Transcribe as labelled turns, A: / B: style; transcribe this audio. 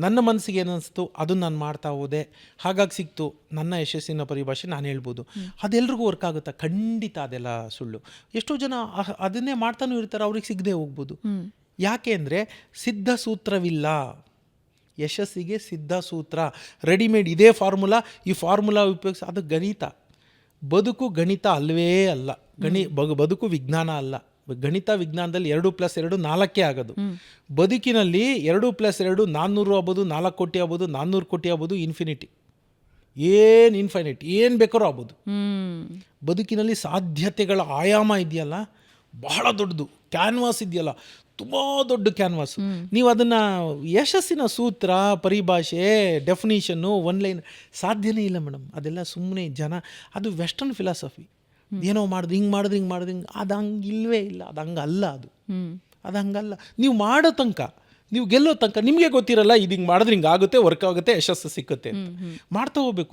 A: ನನ್ನ ಮನಸ್ಸಿಗೆ ಏನನ್ನಿಸ್ತು ಅದನ್ನು ನಾನು ಮಾಡ್ತಾ ಹೋದೆ, ಹಾಗಾಗಿ ಸಿಕ್ತು ನನ್ನ ಯಶಸ್ಸಿನ ಪರಿಭಾಷೆ ನಾನು ಹೇಳ್ಬೋದು. ಅದೆಲ್ರಿಗೂ ವರ್ಕ್ ಆಗುತ್ತಾ? ಖಂಡಿತ ಅದೆಲ್ಲ ಸುಳ್ಳು. ಎಷ್ಟೋ ಜನ ಅದನ್ನೇ ಮಾಡ್ತಾನೂ ಇರ್ತಾರೆ, ಅವ್ರಿಗೆ ಸಿಗದೆ ಹೋಗ್ಬೋದು. ಯಾಕೆ ಅಂದರೆ ಸಿದ್ಧ ಸೂತ್ರವಿಲ್ಲ. ಯಶಸ್ಸಿಗೆ ಸಿದ್ಧ ಸೂತ್ರ ರೆಡಿಮೇಡ್ ಇದೇ ಫಾರ್ಮುಲಾ, ಈ ಫಾರ್ಮುಲಾ ಉಪಯೋಗಿಸಿ ಅದು ಗಣಿತ. ಬದುಕು ಗಣಿತ ಅಲ್ಲವೇ ಅಲ್ಲ. ಬದುಕು ವಿಜ್ಞಾನ ಅಲ್ಲ. ಗಣಿತ ವಿಜ್ಞಾನದಲ್ಲಿ 2+2 4 ಆಗೋದು. ಬದುಕಿನಲ್ಲಿ 2+2 400 ಆಗ್ಬೋದು, 4 ಕೋಟಿ ಆಗ್ಬೋದು, 400 ಕೋಟಿ ಆಗ್ಬೋದು, ಇನ್ಫಿನಿಟಿ. ಇನ್ಫೈನೈಟ್ ಏನು ಬೇಕಾದ್ರೂ ಆಗ್ಬೋದು. ಬದುಕಿನಲ್ಲಿ ಸಾಧ್ಯತೆಗಳ ಆಯಾಮ ಇದೆಯಲ್ಲ ಬಹಳ ದೊಡ್ಡದು. ಕ್ಯಾನ್ವಾಸ್ ಇದೆಯಲ್ಲ ತುಂಬ ದೊಡ್ಡ ಕ್ಯಾನ್ವಾಸು. ನೀವು ಅದನ್ನು ಯಶಸ್ಸಿನ ಸೂತ್ರ, ಪರಿಭಾಷೆ, ಡೆಫಿನಿಷನ್ನು, ಒನ್ಲೈನ್ ಸಾಧ್ಯನೇ ಇಲ್ಲ ಮೇಡಮ್. ಅದೆಲ್ಲ ಸುಮ್ಮನೆ ಜನ, ಅದು ವೆಸ್ಟರ್ನ್ ಫಿಲಾಸಫಿ. ಏನೋ ಮಾಡಿದ್ರೆ ಹಿಂಗೆ ಅದು ಹಂಗೆ ಇಲ್ಲವೇ ಇಲ್ಲ. ಅದು ಹಂಗಲ್ಲ. ಅದು ಹಂಗಲ್ಲ. ನೀವು ಮಾಡೋ ತನಕ, ನೀವು ಗೆಲ್ಲೋ ತನಕ ನಿಮಗೆ ಗೊತ್ತಿರಲ್ಲ ಇದು ಹಿಂಗೆ ಮಾಡಿದ್ರೆ ಹಿಂಗೆ ಆಗುತ್ತೆ, ವರ್ಕ್ ಆಗುತ್ತೆ, ಯಶಸ್ಸು ಸಿಕ್ಕುತ್ತೆ ಅಂತ. ಮಾಡ್ತಾ ಹೋಗ್ಬೇಕು.